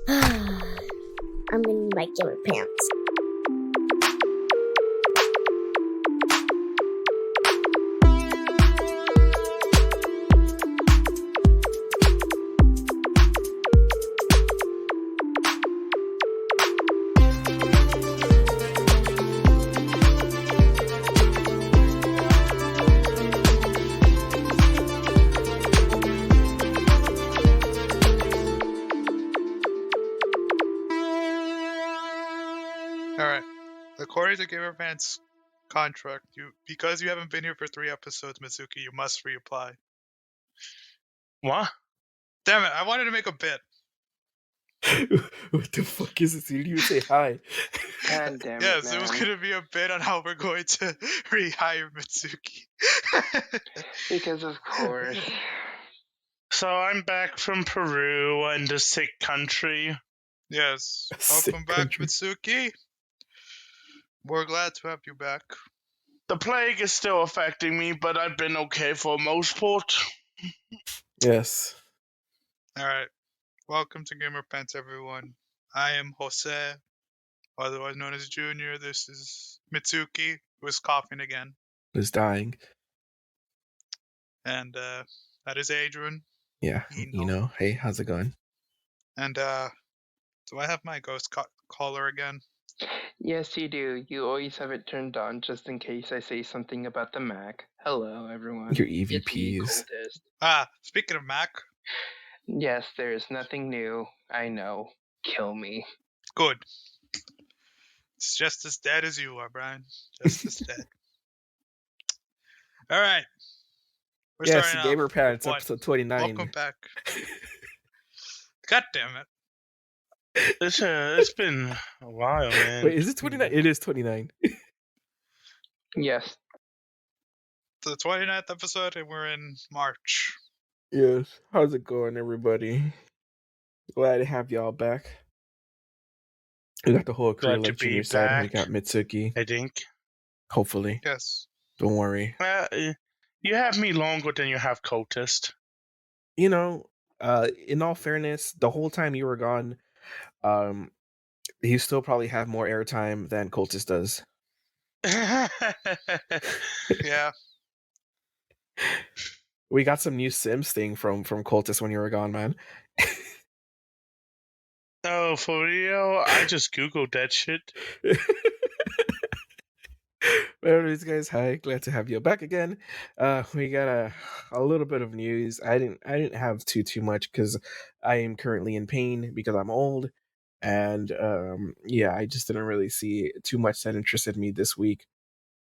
I'm in my gamer pants. Alright. According to Gamer Pants contract, because you haven't been here for 3 episodes, Mitsuki, you must reapply. What? Damn it, I wanted to make a bit. What the fuck is this? You didn't even say hi. God damn Yes, it, man. it was gonna be a bit on how we're going to rehire Mitsuki. Because of course. So I'm back from Peru and the sick country. Yes. Sick Welcome back, country. Mitsuki. We're glad to have you back. The plague is still affecting me, but I've been okay for most part. Yes. Alright. Welcome to Gamer Pants, everyone. I am Jose, otherwise known as Junior. This is Mitsuki, who is coughing again. Is dying. And that is Adrian. Yeah. You know. Hey, how's it going? And do I have my ghost caller again? Yes, you do. You always have it turned on just in case I say something about the Mac. Hello, everyone. Your It's me, EVPs. Cultist. Speaking of Mac. Yes, there is nothing new. I know. Kill me. Good. It's just as dead as you are, Brian. Just as dead. All right. We're Yes, starting Gamer off Pants, with episode 29. Welcome back. God damn it. It's been a while, man. Wait, is it 29? It is 29. Yes. The 29th episode, and we're in March. Yes. How's it going, everybody? Glad to have y'all back. We got the whole crew, Glad to like be Junior said. We back. got Mitsuki. I think. Hopefully. Yes. Don't worry. You have me longer than you have Cultist. You know, in all fairness, the whole time you were gone, you still probably have more airtime than Cultist does. Yeah. We got some new Sims thing from Cultist when you were gone, man. Oh, for real? I just Googled that shit. Anyways, guys, hi. Glad to have you back again. We got a little bit of news. I didn't have too much because I am currently in pain because I'm old, and yeah, I just didn't really see too much that interested me this week.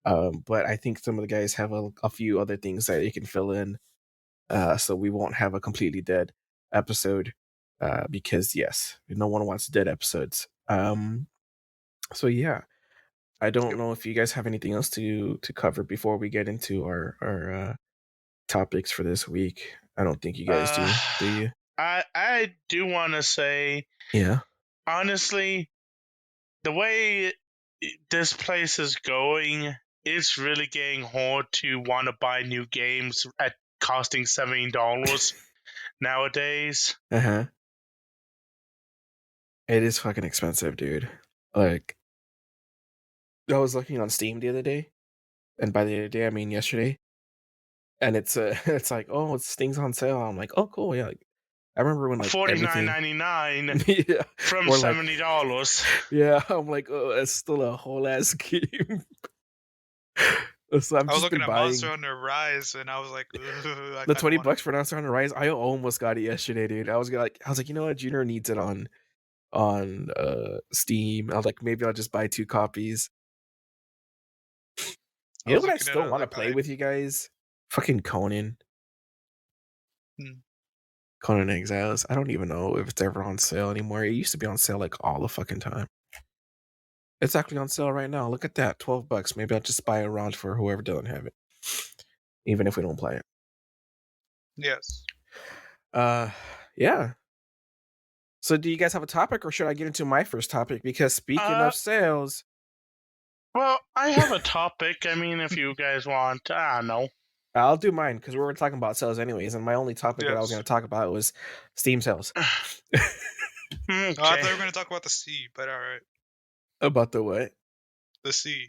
But I think some of the guys have a few other things that you can fill in, so we won't have a completely dead episode. Because yes, no one wants dead episodes. So yeah. I don't know if you guys have anything else to cover before we get into our topics for this week. I don't think you guys do you? I do want to say, yeah. Honestly, the way this place is going, it's really getting hard to want to buy new games at costing $70 nowadays. It is fucking expensive, dude. Like, I was looking on Steam the other day, and by the other day I mean yesterday, and it's it's like, oh, it's things on sale. I'm like, oh, cool, yeah. Like, I remember when like $49.99 yeah, from or $70. Yeah, I'm like, oh, that's still a whole ass game. So I was looking at Monster Hunter Rise, and I was like, the $20 for Monster Hunter Rise. I almost got it yesterday, dude. I was like, you know what, Junior needs it on Steam. I was like, maybe I'll just buy 2 copies. You know what I still want to play with you guys? Fucking Conan. Conan Exiles. I don't even know if it's ever on sale anymore. It used to be on sale like all the fucking time. It's actually on sale right now. Look at that. $12. Maybe I'll just buy a rod for whoever doesn't have it. Even if we don't play it. Yes. Yeah. So do you guys have a topic, or should I get into my first topic? Because speaking of sales... Well, I have a topic. I mean, if you guys want, I don't know. I'll do mine, because we were talking about sales anyways, and my only topic that I was going to talk about was Steam sales. Oh, I thought Okay. we were going to talk about the sea, but all right. About the what? The sea.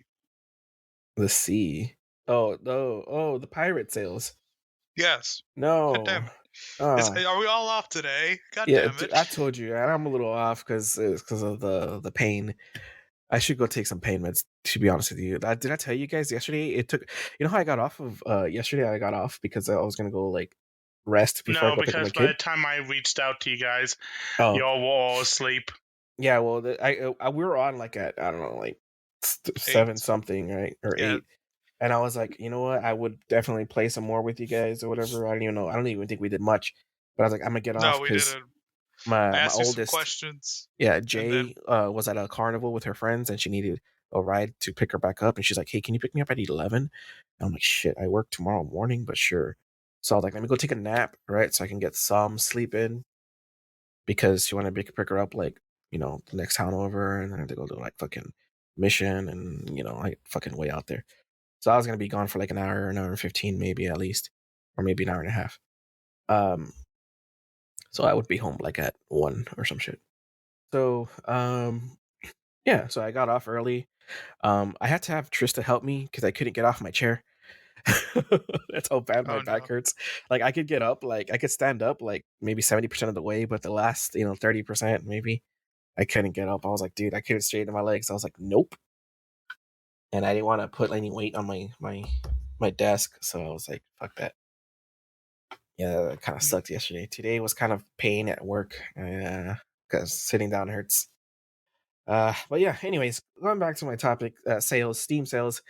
The sea. Oh, no. Oh, the pirate sales. Yes. God damn No. it. Are we all off today? God Yeah, damn it. I told you, and I'm a little off because of the pain. I should go take some pain meds. To be honest with you, did I tell you guys yesterday? It took. You know how I got off of yesterday? I got off because I was gonna go like rest before I No, go pick up my because by the kid. time I reached out to you guys, Oh, y'all were all asleep. yeah. Well, we were on like at I don't know like 7 8. something, right, or Yeah. 8. And I was like, you know what? I would definitely play some more with you guys or whatever. I don't even know. I don't even think we did much. But I was like, I'm gonna get No, off we because didn't. I my asked you some oldest, questions. yeah, And then, Jay, was at a carnival with her friends and she needed a ride to pick her back up. And she's like, hey, can you pick me up at 11? And I'm like, shit, I work tomorrow morning, but sure. So I was like, let me go take a nap, right? So I can get some sleep in because she wanted to pick her up like, the next town over, and then I had to go to like fucking mission and, like fucking way out there. So I was gonna be gone for like an hour and 15, maybe at least, or maybe an hour and a half. So I would be home like at 1 or some shit. So yeah, so I got off early. I had to have Trista help me because I couldn't get off my chair. That's how bad my oh back no. hurts. Like I could get up, like I could stand up like maybe 70% of the way, but the last 30% maybe I couldn't get up. I was like, dude, I couldn't straighten my legs. I was like, nope. And I didn't want to put any weight on my desk, so I was like, fuck that. Yeah, it kind of sucked yesterday. Today was kind of pain at work because sitting down hurts. But yeah, anyways, going back to my topic, sales, Steam sales.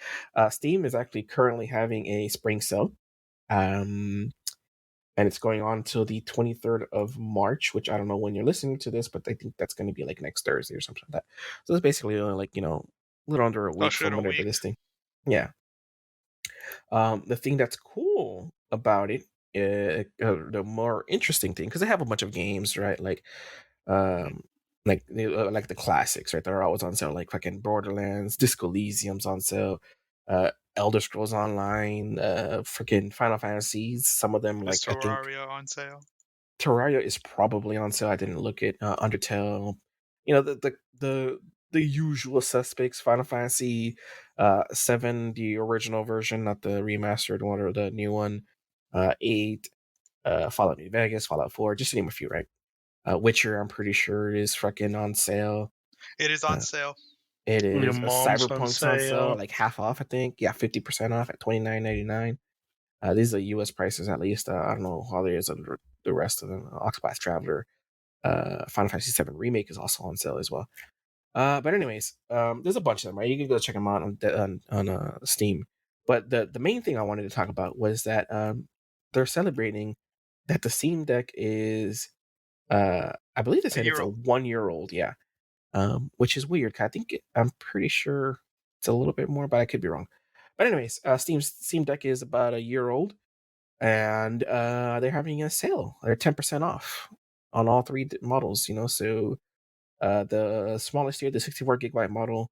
Steam is actually currently having a spring sale. Um, and it's going on till the 23rd of March, which I don't know when you're listening to this, but I think that's going to be like next Thursday or something like that. So it's basically only like, a little under a Oh week shit, from a whenever week. this thing. Yeah. The thing that's cool about it, the more interesting thing, because they have a bunch of games, right? Um, like the classics, right? They're always on sale, like fucking Borderlands, Disco Elysium's on sale, Elder Scrolls Online, freaking Final Fantasies. Some of them, Is like I think Terraria on sale? Terraria is probably on sale. I didn't look at Undertale. The usual suspects. Final Fantasy 7, the original version, not the remastered one or the new one. 8, Fallout New Vegas, Fallout 4, just to name a few, right? Witcher, I'm pretty sure is fucking on sale. It is on sale. It Your is. mom's on Cyberpunk's on sale, sale. like half off, I think. Yeah, 50% off at $29.99. These are U.S. prices, at least. I don't know how there is under the rest of them. Octopath Traveler, Final Fantasy VII Remake is also on sale as well. But anyways, there's a bunch of them, right? You can go check them out on Steam. But the main thing I wanted to talk about was that they're celebrating that the Steam Deck is, I believe they A said it's year a old. 1 year old, yeah. Which is weird. 'Cause I'm pretty sure it's a little bit more, but I could be wrong. But anyways, Steam Deck is about a year old, and they're having a sale. They're 10% off on all three models. So the smallest tier, the 64 gigabyte model,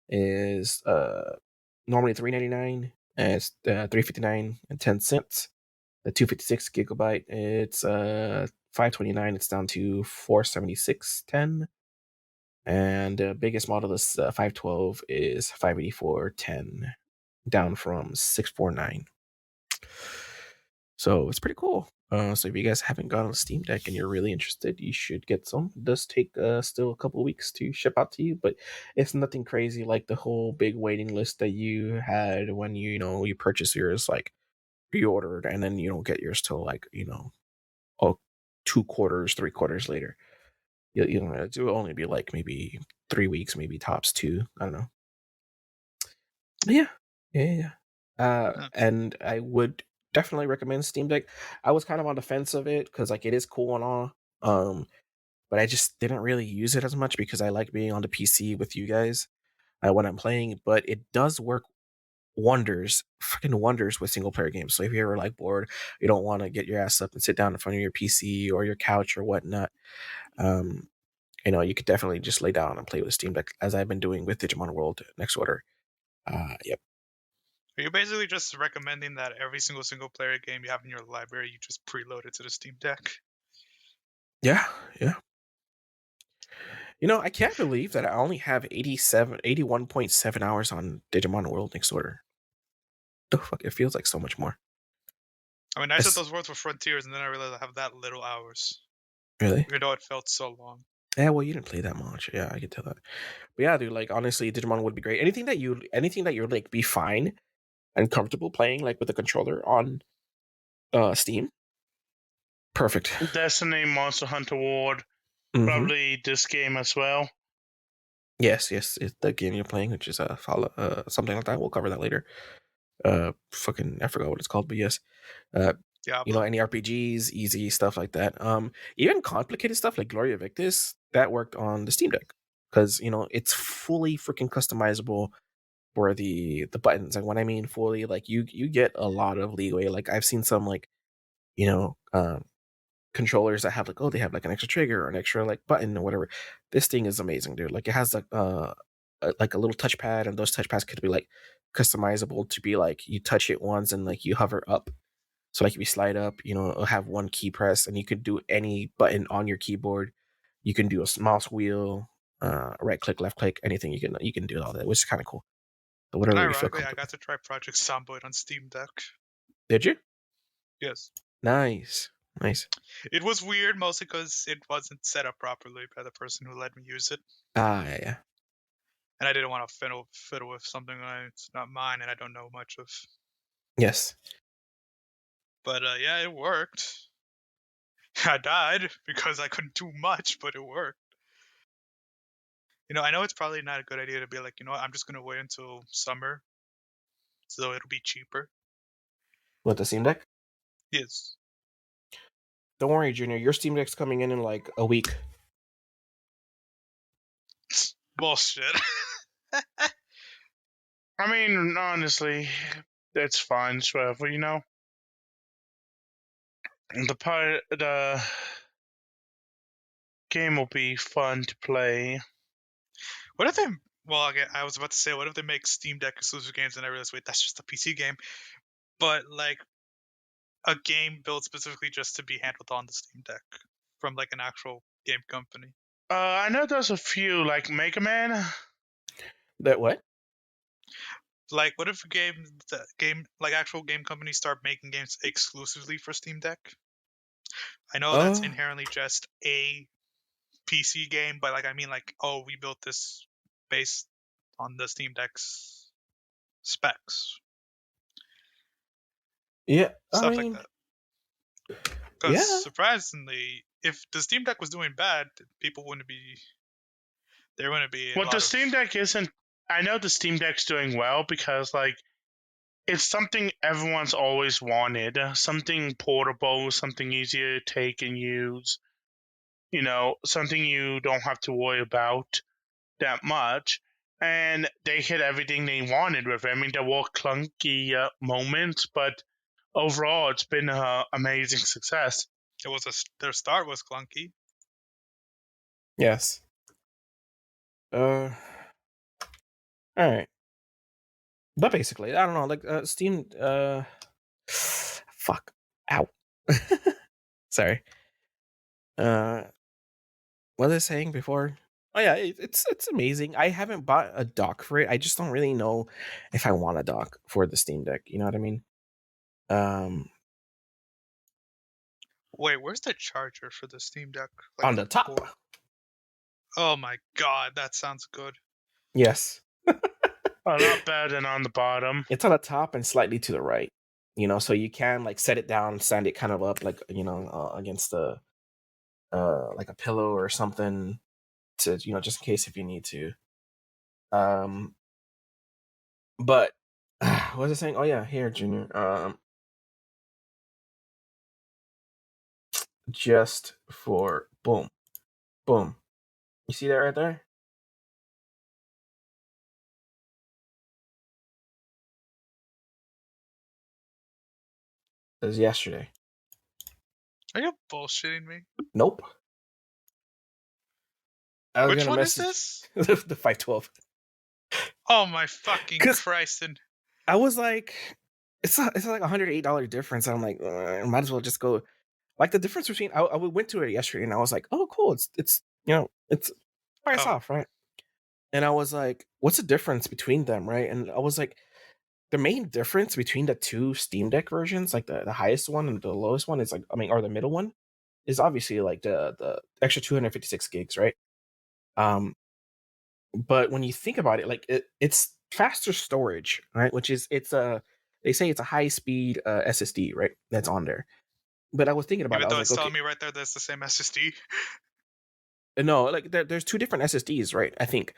is normally $399, and it's $359.10. The 256 gigabyte, it's $529. It's down to $476.10. And the biggest model, this 512, is $584.10, down from $649. So it's pretty cool. So if you guys haven't got on Steam Deck and you're really interested, you should get some. It does take still a couple of weeks to ship out to you, but it's nothing crazy like the whole big waiting list that you had when you purchase yours, like pre-ordered, and then you don't get yours till like oh, 2 quarters, 3 quarters later. It will only be like maybe 3 weeks, maybe tops 2. I don't know. But yeah. And I would definitely recommend Steam Deck. I was kind of on the fence of it because like it is cool and all, but I just didn't really use it as much because I like being on the PC with you guys when I'm playing. But it does work wonders, freaking wonders with single player games. So if you're ever like bored, you don't want to get your ass up and sit down in front of your PC or your couch or whatnot, um, you could definitely just lay down and play with Steam Deck, as I've been doing with Digimon World Next Order. Yep. Are you basically just recommending that every single player game you have in your library, you just preload it to the Steam Deck? Yeah. I can't believe that I only have 81.7 hours on Digimon World Next Order. The fuck, it feels like so much more. I mean, I said those words were Frontiers, and then I realized I have that little hours. Really? Even though it felt so long. Yeah, well, you didn't play that much. Yeah, I can tell that. But yeah, dude, like honestly, Digimon would be great. Anything that you're like be fine and comfortable playing like with a controller on Steam. Perfect. Destiny, Monster Hunter World, probably this game as well. Yes, it's the game you're playing, which is follow something like that. We'll cover that later. Fucking I forgot what it's called, but yes. Diablo. Any RPGs, easy stuff like that. Even complicated stuff like Gloria Victis that worked on the Steam Deck because it's fully freaking customizable for the buttons. And when I mean fully, like you get a lot of leeway. Like I've seen some like controllers that have like they have like an extra trigger or an extra like button or whatever. This thing is amazing, dude. Like it has like a little touchpad, and those touchpads could be like customizable to be like you touch it once and like you hover up. So like if you slide up, it'll have one key press, and you could do any button on your keyboard. You can do a mouse wheel, right click, left click, anything. You can do all that, which is kind of cool. So whatever you feel Ironically, I comfortable. got to try Project Zomboid on Steam Deck. Did you? Yes. Nice. It was weird, mostly because it wasn't set up properly by the person who let me use it. Yeah. And I didn't want to fiddle with something that's not mine and I don't know much of. Yes. But yeah, it worked. I died because I couldn't do much, but it worked. I know it's probably not a good idea to be like, what, I'm just going to wait until summer so it'll be cheaper. What, the Steam Deck? Yes. Don't worry, Junior. Your Steam Deck's coming in like a week. Bullshit. I mean, honestly, it's fine, whatever, The game will be fun to play. What if they? Well, again, I was about to say, what if they make Steam Deck exclusive games, and I realized, wait, that's just a PC game. But like a game built specifically just to be handled on the Steam Deck from like an actual game company. I know there's a few, like Mega Man. That what? Like, what if like actual game companies start making games exclusively for Steam Deck? I know that's inherently just a PC game, but like I mean, like, oh, we built this based on the Steam Deck's specs. Yeah, Stuff like that. Because surprisingly, if the Steam Deck was doing bad, people wouldn't be. There wouldn't be. Well, the Steam Deck isn't. I know the Steam Deck's doing well because like it's something everyone's always wanted. Something portable, something easier to take and use. Something you don't have to worry about that much. And they hit everything they wanted with it. I mean, there were clunky moments, but overall, it's been an amazing success. Their start was clunky. Yes. All right. But basically, I don't know, like Steam. Fuck. Ow. Sorry. What was I saying before? Oh yeah, it's amazing. I haven't bought a dock for it. I just don't really know if I want a dock for the Steam Deck. You know what I mean? Wait, where's the charger for the Steam Deck? Like on the top. Board? Oh my god, that sounds good. Yes. A lot better than on the bottom. It's on the top and slightly to the right. So you can like set it down, stand it kind of up, like against the like a pillow or something to just in case if you need to. But what was I saying? Oh yeah, here, Junior. Just for boom. You see that right there? It was yesterday. Are you bullshitting me? Nope. Which one is this? the 512. Oh my fucking Christ! And I was like, it's like $108 difference. I'm like, I might as well just go. Like the difference between I went to it yesterday and I was like, oh cool, it's price Oh. off, right? And I was like, what's the difference between them, right? And I was like, the main difference between the two Steam Deck versions, like the highest one and the lowest one, is like, I mean, or the middle one, is obviously like the extra 256 gigs, right? But when you think about it, like it's faster storage, right? Which is they say it's a high speed SSD, right? That's on there. But I was thinking about it. Even I was though like, it's okay, telling me right there that's the same SSD. no, like there's two different SSDs, right? I think,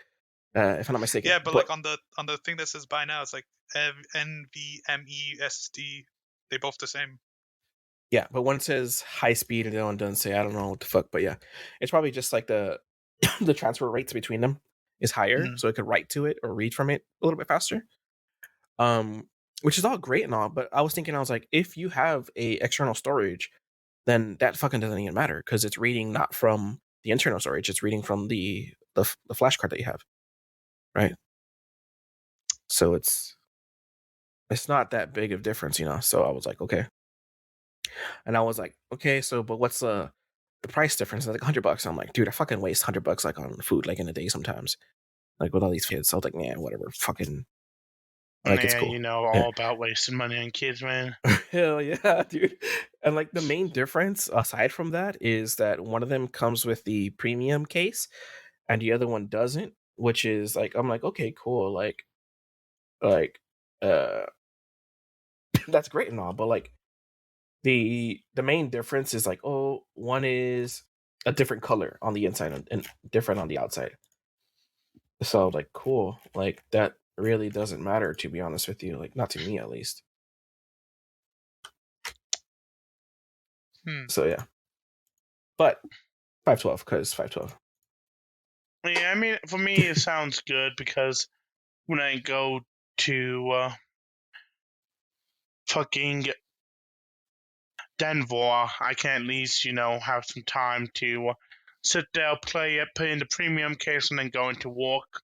if I'm not mistaken. Yeah, but like on the thing that says buy now, it's like NVMe SSD. They both the same. Yeah, but one says high speed and the other one doesn't say. I don't know what the fuck, but yeah, it's probably just like the the transfer rates between them is higher, so it could write to it or read from it a little bit faster. Which is all great and all, but I was thinking, I was like, if you have a external storage, then that fucking doesn't even matter because it's reading not from the internal storage, it's reading from the flash card that you have, right? So it's not that big of difference, So I was like, okay. And I was like, okay, so but what's the price difference? It's like $100. I'm like, dude, I fucking waste $100 like on food like in a day sometimes, like with all these kids. So I was like, man, whatever, fucking, like it's Yeah, cool. all about wasting money on kids, man. Hell yeah, dude. And like the main difference aside from that is that one of them comes with the premium case and the other one doesn't, which is like, I'm like, okay, cool, like uh that's great and all, but like the main difference is like, oh, one is a different color on the inside and different on the outside. So I was like, cool, like that really doesn't matter, to be honest with you, like not to me at least. So yeah, but 512 because 512. Yeah, I mean, for me, it sounds good because when I go to fucking Denver, I can at least, have some time to sit there, play it, put in the premium case, and then go into work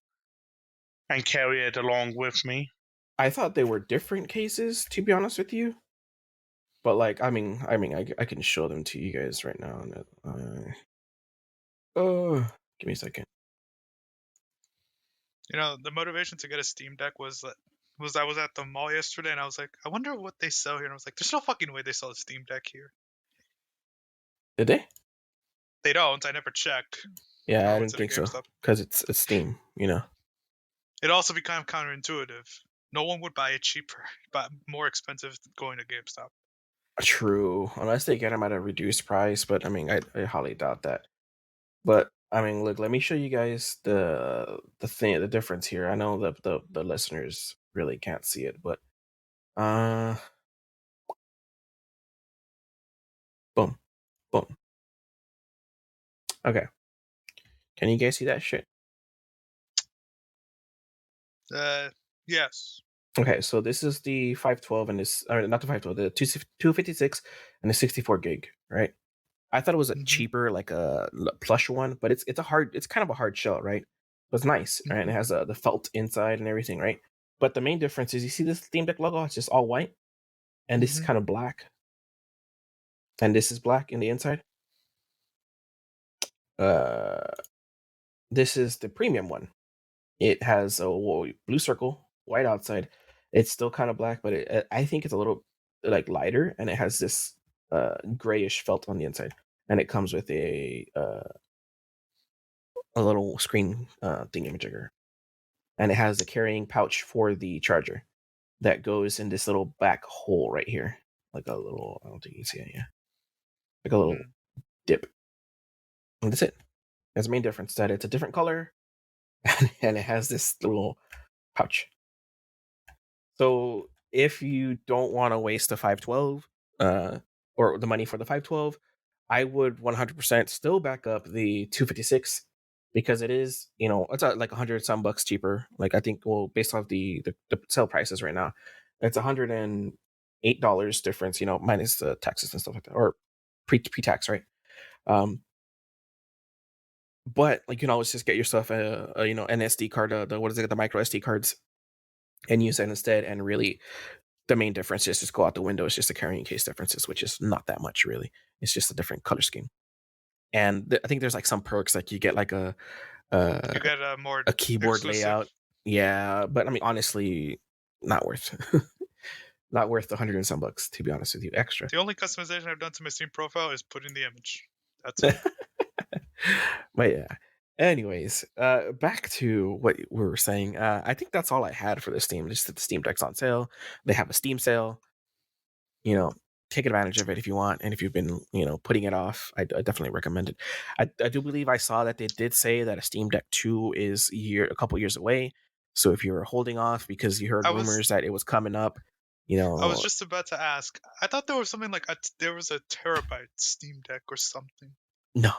and carry it along with me. I thought they were different cases, to be honest with you. But like, I mean, I can show them to you guys right now. Give me a second. The motivation to get a Steam Deck was I was at the mall yesterday and I was like, I wonder what they sell here. And I was like, there's no fucking way they sell a Steam Deck here. Did they? They don't. I never checked. Yeah, Or I went didn't to the think so GameStop. because it's Steam, It'd also be kind of counterintuitive. No one would buy it cheaper, but more expensive than going to GameStop. True, unless they get them at a reduced price. But I mean, I highly doubt that. But I mean, look, let me show you guys the difference here. I know the listeners really can't see it, but boom, boom. Okay, can you guys see that shit? Yes. Okay, so this is the 512 and this, or not the 512, the 256 and the 64 gig, right? I thought it was a cheaper, like a plush one, but it's kind of a hard shell, right? But it's nice, right? And it has the felt inside and everything, right? But the main difference is, you see this Steam Deck logo? It's just all white, and this is kind of black, and this is black in the inside. This is the premium one. It has a blue circle, white outside. It's still kind of black, but I think it's a little like lighter, and it has this grayish felt on the inside, and it comes with a little screen thingamajigger, and it has the carrying pouch for the charger that goes in this little back hole right here, like a little. I don't think you can see it. Yeah, like a little dip, and that's it. That's the main difference. That it's a different color, and it has this little pouch. So if you don't want to waste the 512 or the money for the 512, I would 100% still back up the 256 because it is, it's like 100 some bucks cheaper. Like I think, well, based off the sale prices right now, it's $108 difference, minus the taxes and stuff like that, or pre-tax, right? But like, you can always just get yourself a an SD card, the what is it, the micro SD cards, and use that instead. And really, the main difference is just go out the window. It's just the carrying case differences, which is not that much really. It's just a different color scheme. And I think there's like some perks, like you get like a You get a more a keyboard exclusive. layout. Yeah, but I mean, honestly, not worth not worth the $100 and some bucks, to be honest with you. Extra. The only customization I've done to my Steam profile is putting the image. That's it. But yeah. Anyways, back to what we were saying. I think that's all I had for the Steam. Just that the Steam Deck's on sale. They have a Steam sale. You know, take advantage of it if you want. And if you've been, putting it off, I definitely recommend it. I do believe I saw that they did say that a Steam Deck 2 is a couple years away. So if you're holding off because you heard rumors that it was coming up, I was just about to ask. I thought there was something like there was a terabyte Steam Deck or something. No,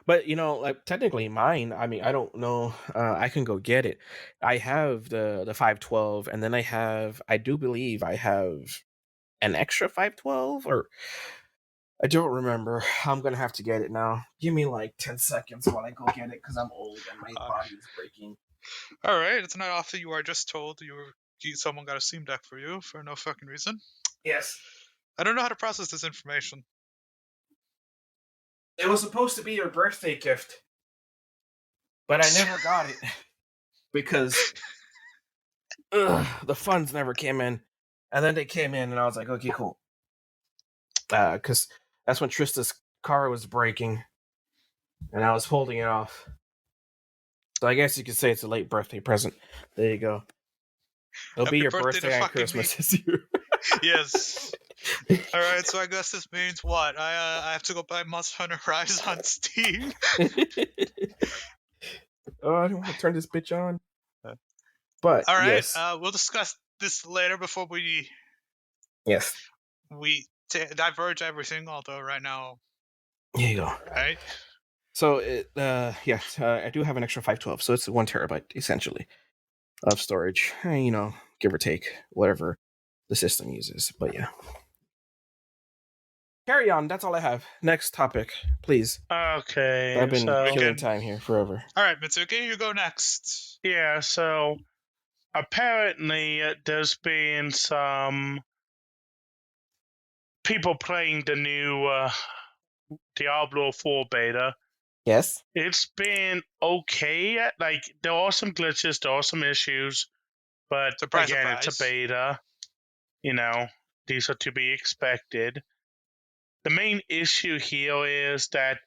but like technically mine. I mean, I don't know. I can go get it. I have the 512, and then I do believe I have an extra 512, or I don't remember. I'm gonna have to get it now. Give me like 10 seconds while I go get it because I'm old and my body is breaking. All right, it's not often you are just told someone got a Steam Deck for you for no fucking reason. Yes. I don't know how to process this information. It was supposed to be your birthday gift, but I never got it because the funds never came in, and then they came in, and I was like, okay, cool. Because that's when Trista's car was breaking, and I was holding it off. So I guess you could say it's a late birthday present. There you go. It'll Happy be your birthday birthday to and Christmas me. this year. Yes. All right, so I guess this means what? I have to go buy Monster Hunter Rise on Steam. Oh, I don't want to turn this bitch on. But all right, yes. We'll discuss this later before we diverge everything. Although right now, here you go. Right. So I do have an extra 512, so it's 1 terabyte essentially of storage. Give or take whatever the system uses. But yeah. Carry on. That's all I have. Next topic, please. Okay. I've been killing time here forever. All right, Mitsuki, you go next. Yeah, so apparently there's been some people playing the new Diablo 4 beta. Yes. It's been okay. Like, there are some glitches, there are some issues, but surprise. It's a beta. These are to be expected. The main issue here is that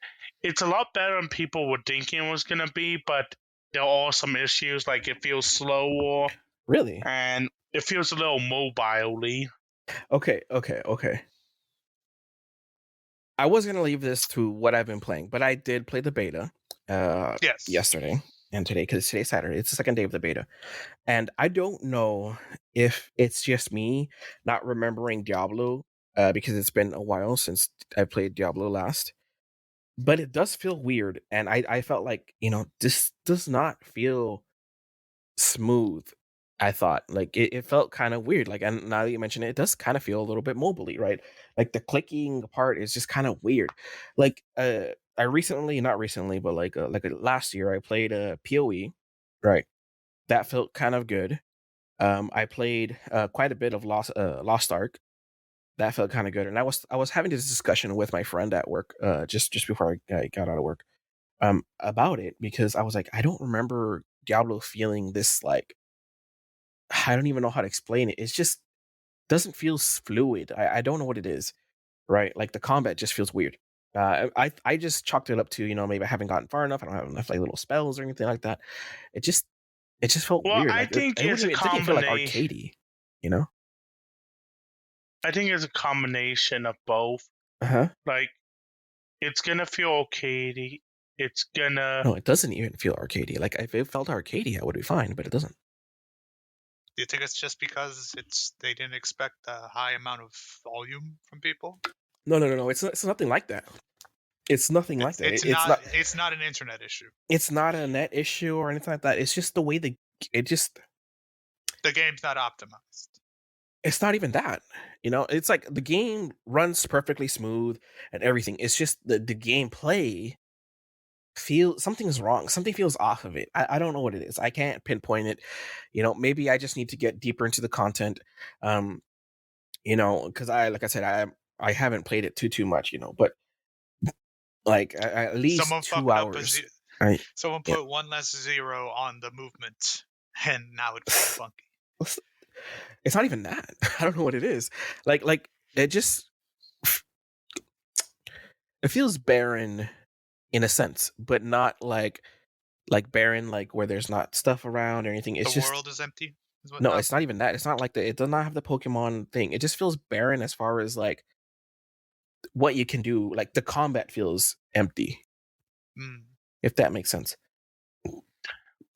it's a lot better than people were thinking it was going to be, but there are some issues, like it feels slower. Really? And it feels a little mobile-y. Okay. I was going to leave this to what I've been playing, but I did play the beta yesterday and today, because today's Saturday. It's the second day of the beta. And I don't know if it's just me not remembering Diablo, because it's been a while since I played Diablo last. But it does feel weird, and I felt like, this does not feel smooth. I thought, like, it felt kind of weird. Like, and now that you mention it, it does kind of feel a little bit mobile-y, right? Like, the clicking part is just kind of weird. Like, I recently, not recently, but like last year, I played a PoE, right? That felt kind of good. I played quite a bit of Lost Ark. That felt kind of good, and I was having this discussion with my friend at work, just before I got out of work, about it, because I was like, I don't remember Diablo feeling this, like, I don't even know how to explain it. It's just doesn't feel fluid. I don't know what it is, right? Like, the combat just feels weird. I just chalked it up to, maybe I haven't gotten far enough. I don't have enough like little spells or anything like that. It just felt weird. I Like, think it didn't feel like arcadey, I think it's a combination of both. Like, it's gonna feel arcadey. It's gonna. No, it doesn't even feel arcadey. Like, if it felt arcadey, I would be fine, but it doesn't. Do you think it's just because they didn't expect a high amount of volume from people? No. It's nothing like that. It's nothing like that. It's not an internet issue. It's not a net issue or anything like that. It's just the way the game's not optimized. It's not even that. It's like the game runs perfectly smooth and everything. It's just the gameplay something's wrong. Something feels off of it. I don't know what it is. I can't pinpoint it. Maybe I just need to get deeper into the content. Because like I said, I haven't played it too much, but like at least 2 hours. Someone Yeah. put one less zero on the movement, and now it feels funky. It's not even that. I don't know what it is. Like it just it feels barren in a sense, but not like barren like where there's not stuff around or anything. It's The just world is empty. Is what no, it's not even that. It's not like it does not have the Pokemon thing. It just feels barren as far as like what you can do. Like the combat feels empty, if that makes sense.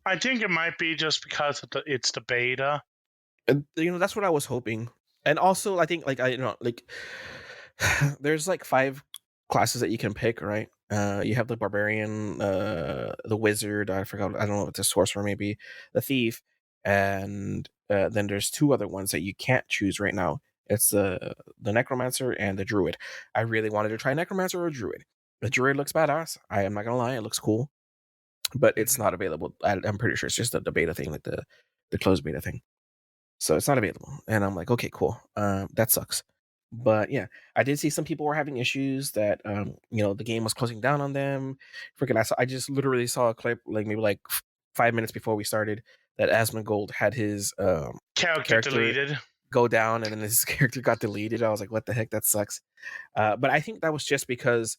I think it might be just because it's the beta. That's what I was hoping. And also I think like there's like 5 classes that you can pick, right? You have the barbarian, the wizard, I forgot, I don't know what the sorcerer maybe, the thief, and then there's 2 other ones that you can't choose right now. It's the necromancer and the druid. I really wanted to try necromancer or druid. The druid looks badass. I am not gonna lie, it looks cool, but it's not available. I'm pretty sure it's just the beta thing, like the closed beta thing. So it's not available. And I'm like, okay, cool. That sucks. But yeah, I did see some people were having issues that the game was closing down on them. Freaking I just literally saw a clip like maybe like 5 minutes before we started that Asmongold had his Character deleted. go down and then his character got deleted. I was like, what the heck? That sucks. But I think that was just because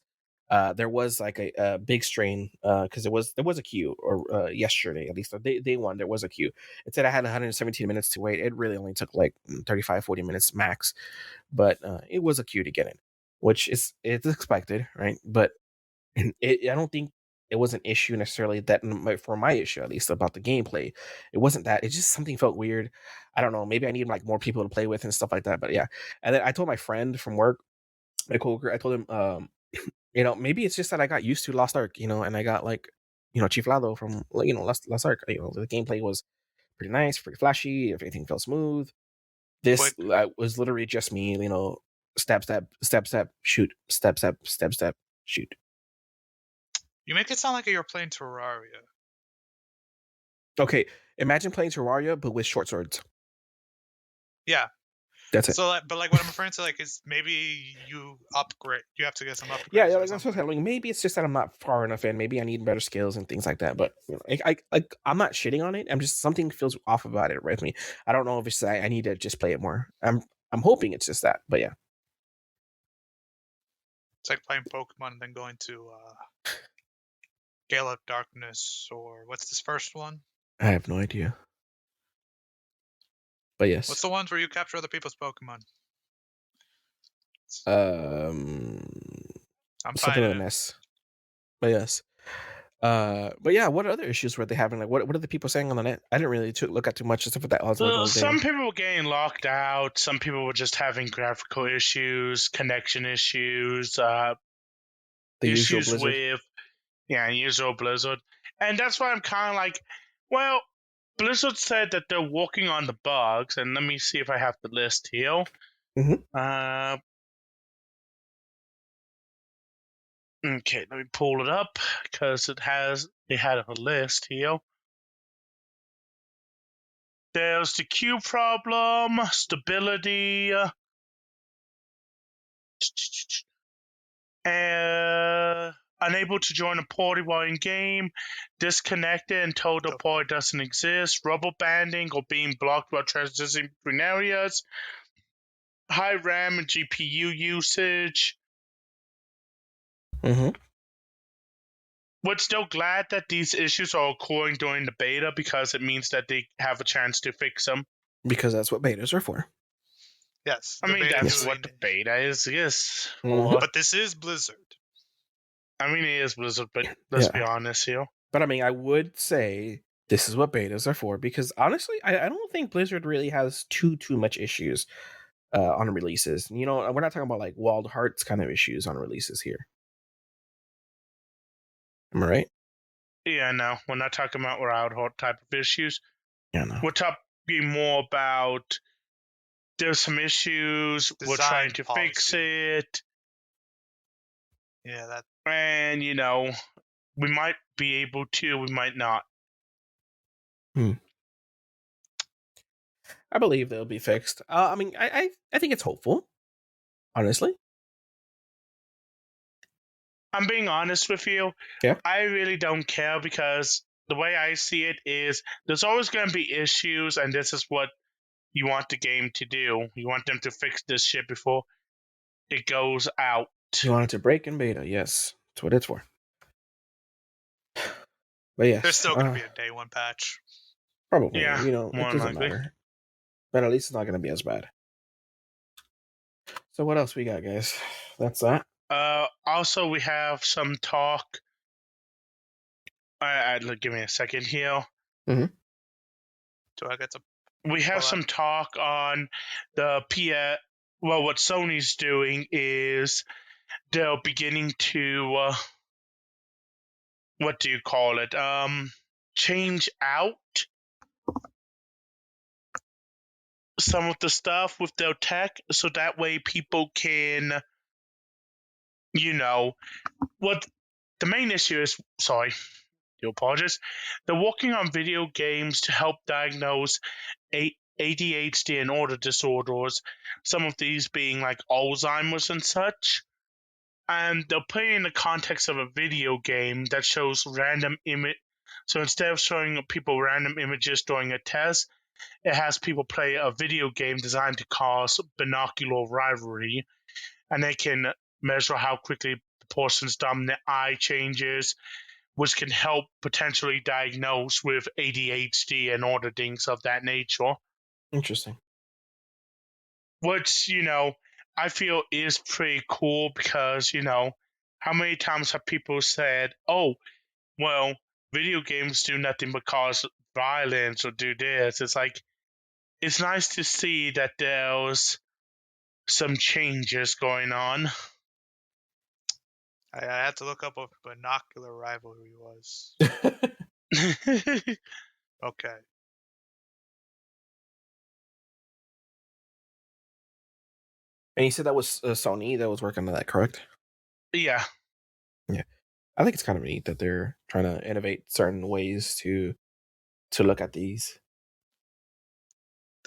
there was like a big strain because there was a queue, or yesterday at least day one there was a queue. It said I had 117 minutes to wait. It really only took like 35-40 minutes max, but it was a queue to get in, which it's expected, right? But I don't think it was an issue necessarily that for my issue, at least about the gameplay. It wasn't that. It just something felt weird. I don't know. Maybe I need like more people to play with and stuff like that. But yeah, and then I told my friend from work, my coworker, I told him, maybe it's just that I got used to Lost Ark, and I got like, Chiflado from Lost Ark. The gameplay was pretty nice, pretty flashy, everything felt smooth. This was literally just me, stab, stab, stab, stab, shoot, stab, stab, stab, stab, shoot. You make it sound like you're playing Terraria. Okay, imagine playing Terraria but with short swords. Yeah. That's it. So, but like what I'm referring to, like, is maybe you upgrade. You have to get some upgrades. Yeah, like that's what I'm saying. Maybe it's just that I'm not far enough in. Maybe I need better skills and things like that. But I'm not shitting on it. I'm just something feels off about it with me. I don't know if it's I need to just play it more. I'm hoping it's just that. But yeah, it's like playing Pokemon and then going to Gale of Darkness, or what's this first one? I have no idea. But yes. What's the ones where you capture other people's Pokemon? I'm something with an S. But yes. But yeah, what other issues were they having? Like, what are the people saying on the net? I didn't really look at too much stuff with that. Some people were getting locked out. Some people were just having graphical issues, connection issues, the issues with usual Blizzard. And that's why I'm kind of like, well, Blizzard said that they're working on the bugs, and let me see if I have the list here. Mm-hmm. Okay, let me pull it up because they had a list here. There's the queue problem, stability, unable to join a party while in game, disconnected and told the party doesn't exist, rubber banding or being blocked while transitioning between areas, high RAM and GPU usage. Mm-hmm. We're still glad that these issues are occurring during the beta because it means that they have a chance to fix them. Because that's what betas are for. Yes. I mean, that's what the beta is, yes. Mm-hmm. But this is Blizzard. I mean, it is Blizzard, but let's be honest here. But I mean, I would say this is what betas are for because honestly, I don't think Blizzard really has too much issues on releases. We're not talking about like Wild Hearts kind of issues on releases here. Am I right? Yeah, no, we're not talking about Wild Heart type of issues. Yeah, no. We're talking more about there's some issues, we're trying to fix it. Yeah, that. And, we might be able to, we might not. I believe they'll be fixed. I mean, I think it's hopeful, honestly. I'm being honest with you. Yeah. I really don't care because the way I see it is there's always going to be issues, and this is what you want the game to do. You want them to fix this shit before it goes out. You want it to break in beta? Yes, that's what it's for. But yes, There's still gonna be a day one patch. probably. Yeah, It more doesn't likely. matter. But at least it's not going to be as bad. So what else we got, guys? That's that. Also, we have some talk. Give me a second here. Do I get to? We have some talk on the PS. Well, what Sony's doing is they're beginning to what do you call it? Change out some of the stuff with their tech, so that way people can, what the main issue is. Sorry, do apologize. They're working on video games to help diagnose ADHD and order disorders. Some of these being like Alzheimer's and such. And they'll put it in the context of a video game that shows random image. So instead of showing people random images during a test, it has people play a video game designed to cause binocular rivalry, and they can measure how quickly the person's dominant eye changes, which can help potentially diagnose with ADHD and other things of that nature. Interesting. Which, I feel is pretty cool because, how many times have people said, oh, well, video games do nothing but cause violence or do this? It's like, it's nice to see that there's some changes going on. I had to look up what binocular rivalry was. Okay. And you said that was Sony that was working on that, correct? Yeah. Yeah. I think it's kind of neat that they're trying to innovate certain ways to look at these.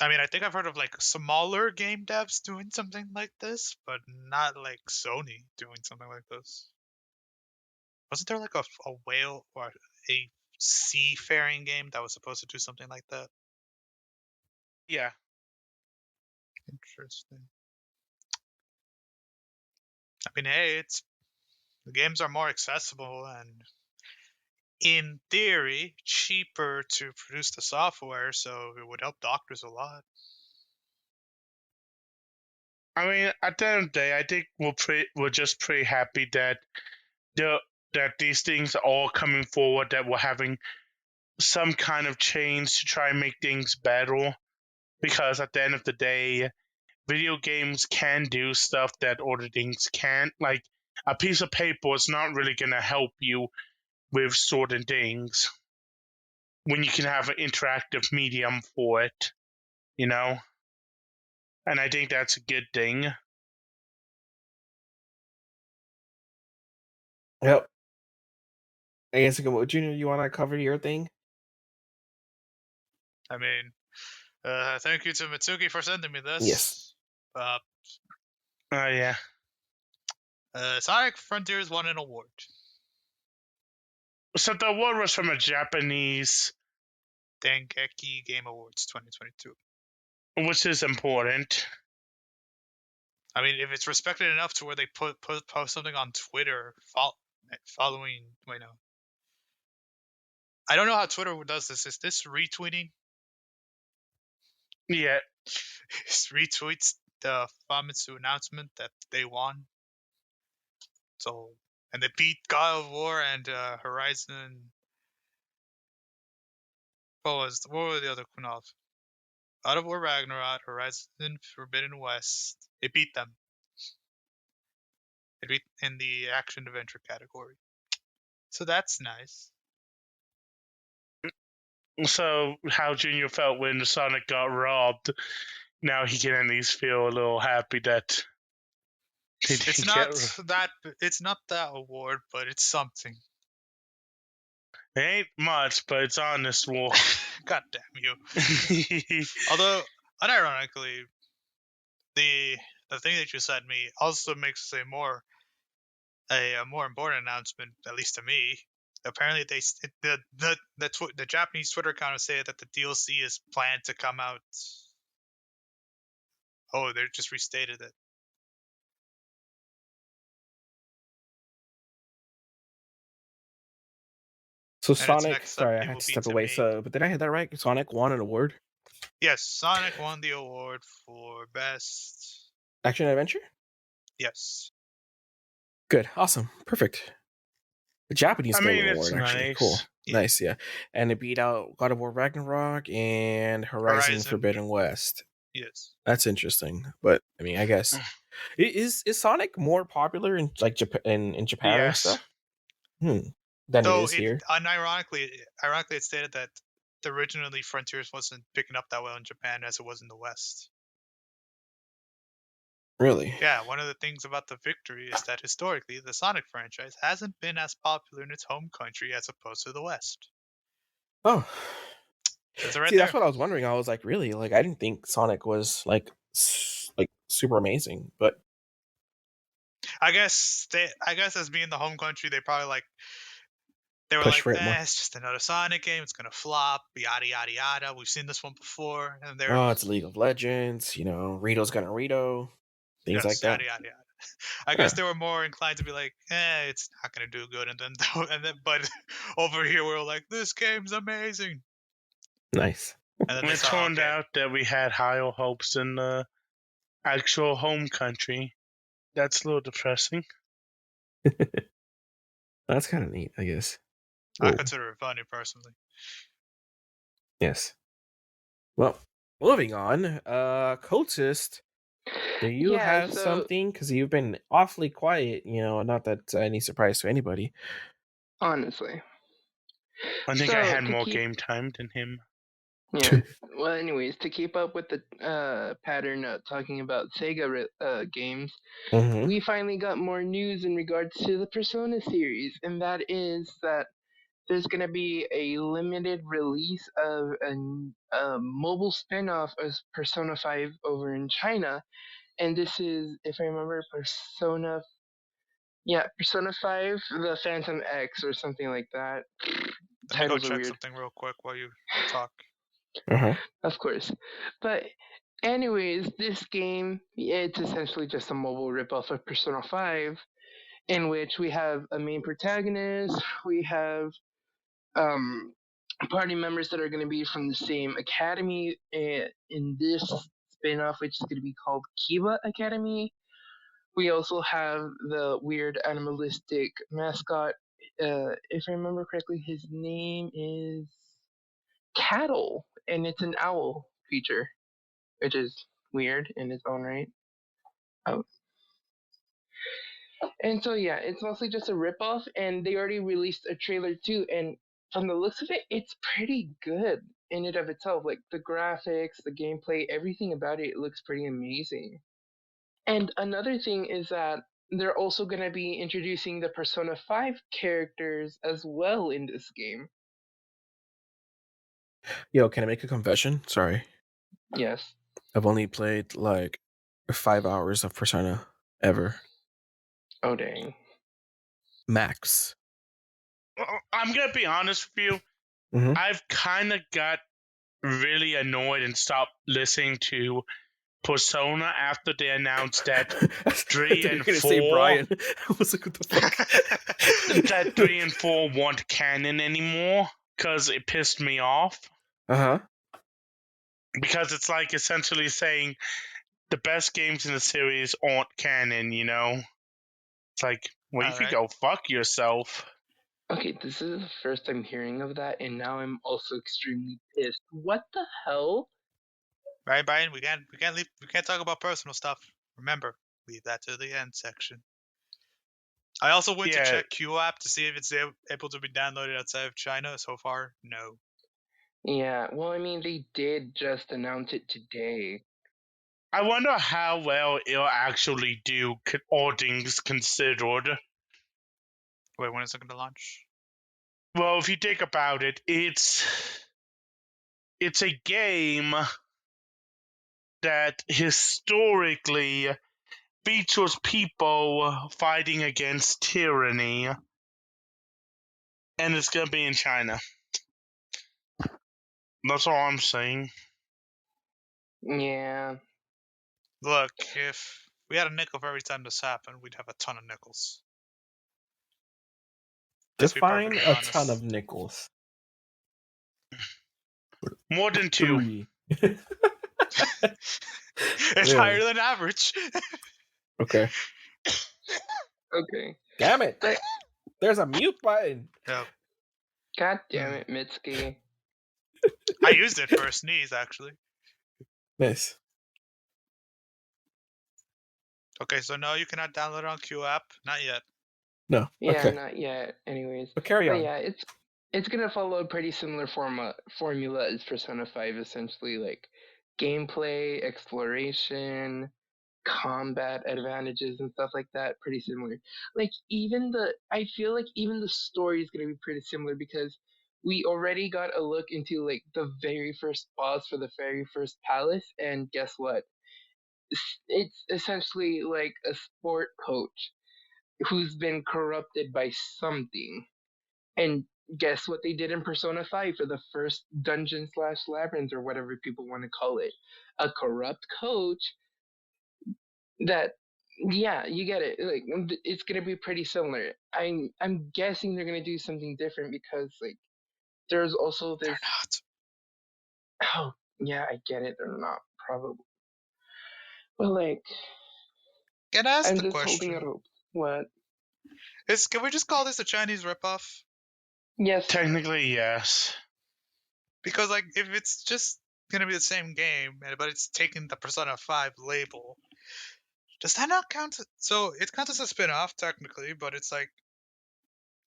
I mean, I think I've heard of like smaller game devs doing something like this, but not like Sony doing something like this. Wasn't there like a whale or a seafaring game that was supposed to do something like that? Yeah. Interesting. I mean, hey, the games are more accessible and, in theory, cheaper to produce the software, so it would help doctors a lot. I mean, at the end of the day, I think we're just pretty happy that that these things are all coming forward, that we're having some kind of change to try and make things better. Because at the end of the day, video games can do stuff that other things can't. Like, a piece of paper is not really going to help you with certain things when you can have an interactive medium for it, And I think that's a good thing. Yep. I guess, Junior, you want to cover your thing? I mean, thank you to Mitsuki for sending me this. Yes. Oh, yeah. Sonic Frontiers won an award. So the award was from a Japanese, Dengeki Game Awards 2022. which is important. I mean, if it's respected enough to where they post something on Twitter following. Wait, no. I don't know how Twitter does this. Is this retweeting? Yeah. It retweets the Famitsu announcement that they won. So, and they beat God of War and Horizon. What were the other Kunal? God of War Ragnarok, Horizon Forbidden West. They beat them. They beat in the action adventure category. So that's nice. So how Junior felt when Sonic got robbed, now he can at least feel a little happy that he didn't It's not that award, but it's something. It ain't much, but it's honest war. God damn you. Although, unironically, the thing that you sent me also makes a more a more important announcement, at least to me. Apparently, the Japanese Twitter account has said that the DLC is planned to come out. Oh, they just restated it. So And its Sonic, next sorry, I update had will to be step to away. May. So, but did I hit that right? Sonic won an award. Yes, Sonic won the award for best. Action adventure. Yes. Good, awesome, perfect. The Japanese I Game mean, it's Award, actually, cool, nice. Yeah. nice, yeah. And it beat out God of War Ragnarok and Horizon Horizon. Forbidden West. Yes. That's interesting, but I mean, I guess is Sonic more popular in like Japan in Japan and Yes. stuff? Than it Though is here. ironically, it stated that originally Frontiers wasn't picking up that well in Japan as it was in the West. Really? Yeah, one of the things about the victory is that historically the Sonic franchise hasn't been as popular in its home country as opposed to the West. Oh, Says it right see, that's there. what I was wondering. I was like, really? Like, I didn't think Sonic was like super amazing, but I guess as being the home country, they probably they were push like, for it more. it's just another Sonic game. It's gonna flop. Yada yada yada. We've seen this one before, and they're Oh, it's League of Legends. You know, Rito's gonna Rito, things like that. yada yada yada. I guess they were more inclined to be like, it's not gonna do good, but over here we're like, this game's amazing. Nice. And then It turned out that we had higher hopes in the actual home country. That's a little depressing. That's kind of neat, I guess. I Whoa. consider it funny personally. Yes. Well, moving on. Cultist, do you have something? Because you've been awfully quiet. You know, not that any surprise to anybody. Honestly. I think I So, had to more keep- game time than him. Yeah. Well, anyways, to keep up with the pattern talking about Sega games, Mm-hmm. we finally got more news in regards to the Persona series, and that is that there's going to be a limited release of a mobile spin-off of Persona 5 over in China, and this is, if I remember, Persona 5, the Phantom X or something like that. Let me go Titles are check weird. something real quick while you talk. Uh-huh. Of course. But anyways, this game, it's essentially just a mobile ripoff of Persona 5, in which we have a main protagonist, we have party members that are going to be from the same academy in this spin-off, which is going to be called Kiba Academy. We also have the weird animalistic mascot. If I remember correctly, his name is Cattle, and it's an owl creature, which is weird in its own right. And so yeah, it's mostly just a ripoff, and they already released a trailer too. And from the looks of it, it's pretty good in and of itself. Like the graphics, the gameplay, everything about it looks pretty amazing. And another thing is that they're also going to be introducing the Persona 5 characters as well in this game. Yo, can I make a confession? Sorry. Yes. I've only played like 5 hours of Persona ever. Oh dang. Max. I'm gonna be honest with you. Mhm. I've kind of got really annoyed and stopped listening to Persona after they announced that 3 and 4. Say Brian. I was like, what the fuck? that 3 and 4 weren't canon anymore because it pissed me off. Uh-huh. Because it's like essentially saying the best games in the series aren't canon, you know? It's like, well, you could go fuck yourself. Okay, this is the first I'm hearing of that, and now I'm also extremely pissed. What the hell? Right, Brian? We can't talk about personal stuff. Remember, leave that to the end section. I also went to check Q app to see if it's able to be downloaded outside of China. So far, no. Yeah, well, I mean, they did just announce it today. I wonder how well it'll actually do, all things considered. Wait, when is it going to launch? Well, if you think about it, it's a game that historically features people fighting against tyranny, and it's gonna be in China. That's all I'm saying. Yeah. Look, if we had a nickel for every time this happened, we'd have a ton of nickels. Let's be Define perfectly a honest. ton of nickels. More than 2. 3. It's Really? higher than average. Okay. Okay. Damn it! But There's a mute button. Yep. god damn it, Mitsuki. I used it for a sneeze, actually. Nice. Okay, so no, you cannot download it on Q app. Not yet. No. Yeah, Okay. not yet. Anyways. But carry But on. yeah, it's gonna follow a pretty similar formula as Persona 5, essentially, like gameplay, exploration, combat advantages and stuff like that. Pretty similar. Like I feel like even the story is gonna be pretty similar because we already got a look into like the very first boss for the very first palace, and guess what? It's essentially like a sport coach who's been corrupted by something. And guess what they did in Persona 5 for the first dungeon slash labyrinth, or whatever people want to call it? A corrupt coach that, yeah, you get it. Like, it's gonna be pretty similar. I'm guessing they're gonna do something different because like there's also They're this. not. Oh yeah, I get it. They're not probably, but like Can I ask I'm the just holding out question? hope. What? Can we just call this a Chinese ripoff? Yes. Technically, yes. Because like, if it's just gonna be the same game, but it's taking the Persona 5 label, does that not count? So it counts as a spin-off technically, but it's like,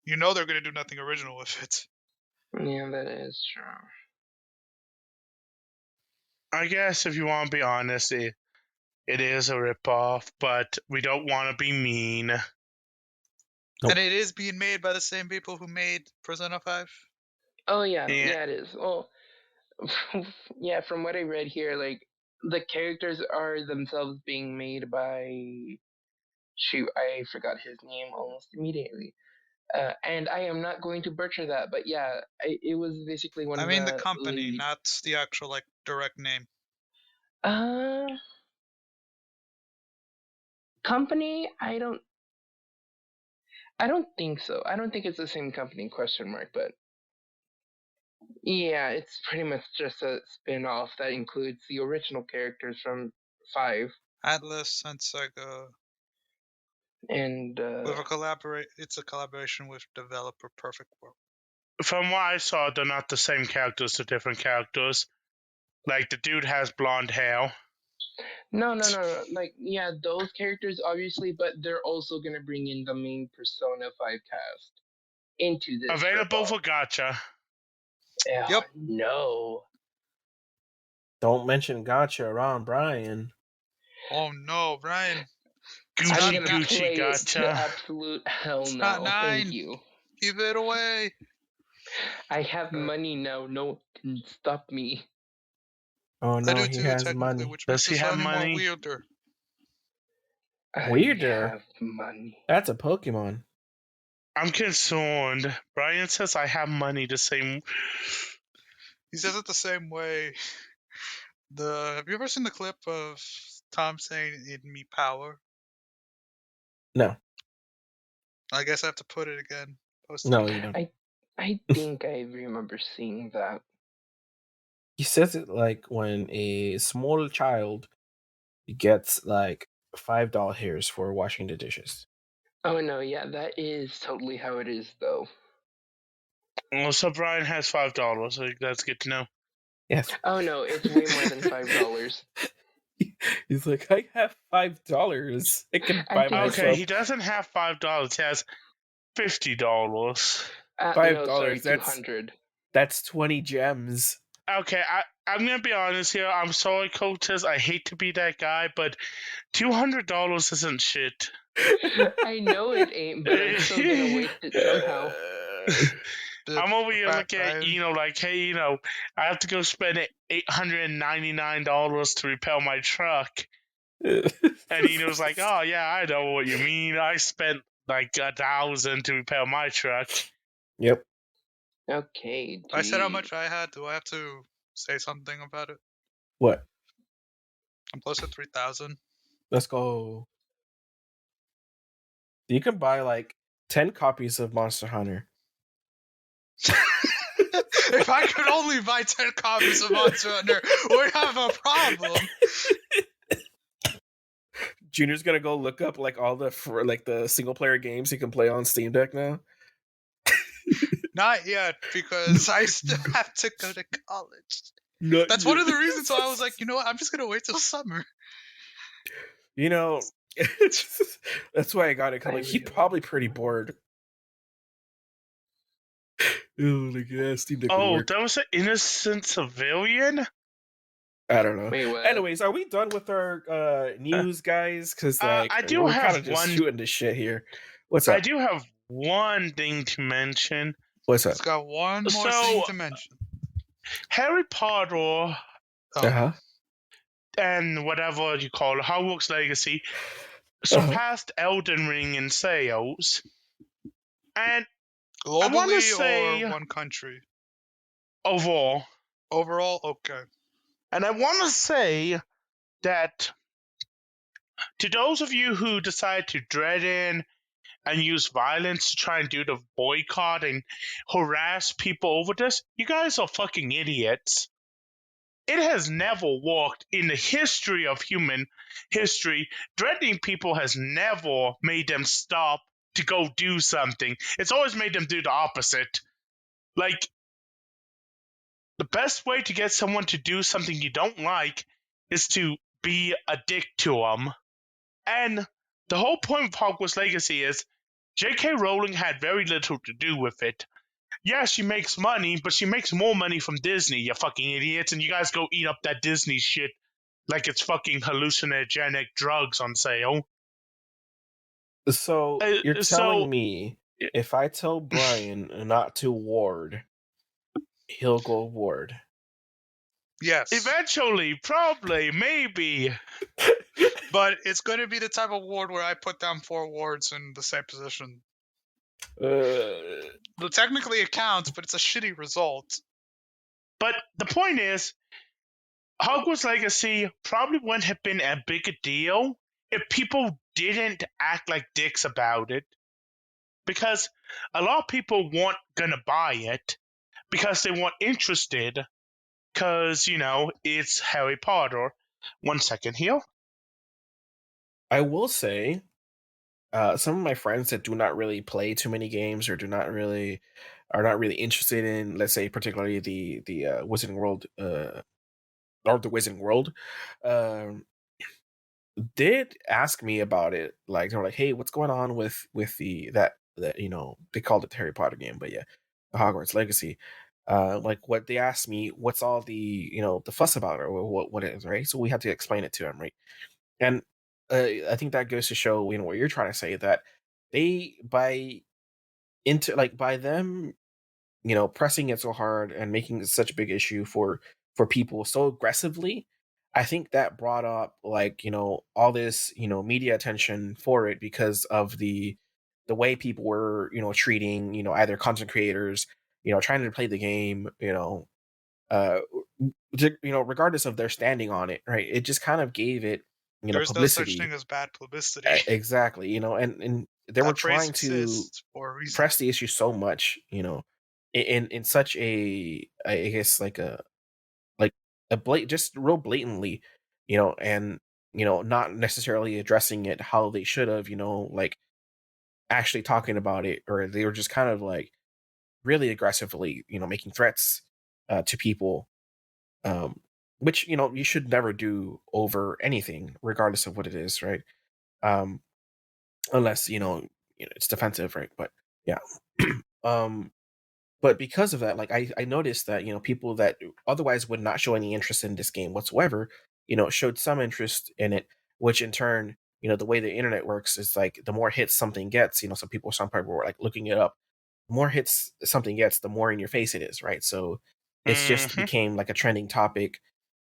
they're gonna do nothing original with it. Yeah, that is true. I guess if you want to be honest, it is a ripoff, but we don't want to be mean. Nope. And it is being made by the same people who made Persona 5. Oh yeah, Yeah. yeah, it is. Well, yeah, from what I read here, like the characters are themselves being made by, shoot, I forgot his name almost immediately. And I am not going to butcher that, but yeah, it was basically one I of mean the the company, lead. not the actual like direct name. Company? I don't think so. I don't think it's the same company, question mark, but yeah, it's pretty much just a spin-off that includes the original characters from 5 Atlas and Sega. and With it's a collaboration with developer Perfect World. From what I saw, they're not the same characters, they're different characters. Like, the dude has blonde hair. No. Like, yeah, those characters obviously, but they're also gonna bring in the main Persona 5 cast into this. Available for gacha. Yep. No. Don't mention gotcha around Brian. Oh no, Brian. I'm Gucci gonna Gucci play it to gacha. absolute hell It's no. not 9. Thank you. Give it away. I have money now. No one can stop me. Oh I no, do he too, has technically, money. which Does makes he it have slightly more money? weirder. Weirder? I have money. That's a Pokemon. I'm concerned. Brian says I have money the same. He says it the same way. Have you ever seen the clip of Tom saying "in me power"? No. I guess I have to put it again. Post it No, again. you don't. I think I remember seeing that. He says it like when a small child gets like $5 for washing the dishes. Oh no, yeah, that is totally how it is though. Well, so Brian has $5. So that's good to know. Yes. Oh no, it's way more than $5. He's like, I have $5. I can buy think it's Okay, myself he doesn't have $5. He has $50. No, $5. sorry, That's 200. That's 20 gems. Okay, I'm gonna be honest here. I'm sorry, coaches. I hate to be that guy, but $200 isn't shit. I know it ain't, but I'm still gonna waste it somehow. I'm over here looking at Brian. like, hey, I have to go spend $899 to repair my truck. And he was like, "Oh yeah, I know what you mean. I spent like $1,000 to repair my truck." Yep. Okay, I said how geez. much I had. Do I have to say something about it? What? I'm close to 3,000. Let's go. You can buy like 10 copies of Monster Hunter. If I could only buy 10 copies of Monster Hunter, we'd have a problem. Junior's gonna go look up like all the the single player games he can play on Steam Deck now. Not yet, because I still have to go to college. Not That's one of the yet. reasons why I was like, you know what, I'm just gonna wait till summer. You know, that's why I got it. Like, he's probably pretty bored. Oh, like, yeah, Steam Deck would Oh, work. that was an innocent civilian? I don't know. Wait, what? Anyways, are we done with our news, guys? Because like I do we're have kind of just one- shooting the shit here. What's I up? do have one thing to mention. What's up? It's got one more So- thing to mention. Harry Potter Oh, Uh-huh. and whatever you call it, Hogwarts Legacy, surpassed Elden Ring in sales. And globally say- or one country? overall, Overall, okay. and I want to say that to those of you who decide to dread in and use violence to try and do the boycott and harass people over this, you guys are fucking idiots. It has never worked in the history of human history. Dreading people has never made them stop to go do something. It's always made them do the opposite. Like, the best way to get someone to do something you don't like is to be a dick to them. And the whole point of Hogwarts Legacy is J.K. Rowling had very little to do with it. Yeah, she makes money, but she makes more money from Disney, you fucking idiots, and you guys go eat up that Disney shit like it's fucking hallucinogenic drugs on sale. So you're so- telling me if I tell Brian not to ward, he'll go ward. Yes. Eventually, probably, maybe. But it's going to be the type of ward where I put down 4 wards in the same position. Well, technically it counts, but it's a shitty result. But the point is, Hogwarts Legacy probably wouldn't have been a big a deal if people didn't act like dicks about it. Because a lot of people weren't gonna buy it because they weren't interested. Because, you know, it's Harry Potter. 1 second here. I will say, some of my friends that do not really play too many games or are not really interested in, let's say, particularly the Wizarding World, or the Wizarding World, did ask me about it. Like, they're like, "Hey, what's going on with that you know, they called it the Harry Potter game, but yeah, the Hogwarts Legacy." Like, what they asked me, what's all the, you know, the fuss about it, or what it is, right? So we had to explain it to them, right? And I think that goes to show, you know, what you're trying to say, that they by them, you know, pressing it so hard and making it such a big issue for people so aggressively, I think that brought up, like, you know, all this, you know, media attention for it because of the way people were, you know, treating, you know, either content creators, you know, trying to play the game, you know, regardless of their standing on it, right? It just kind of gave it, you know, There's no publicity. such thing as bad publicity. Exactly, you know, and they were That phrase trying to exists for a reason. press the issue so much, you know, in such a, I guess, like a just real blatantly, you know, and, you know, not necessarily addressing it how they should have, you know, like actually talking about it, or they were just kind of like really aggressively, you know, making threats to people, which, you know, you should never do over anything, regardless of what it is, right? Unless, you know, it's defensive, right? But yeah. But because of that, like, I noticed that, you know, people that otherwise would not show any interest in this game whatsoever, you know, showed some interest in it, which in turn, you know, the way the internet works is like the more hits something gets, you know, some people were like looking it up. The more hits something gets, the more in your face it is, right? So it's just became like a trending topic,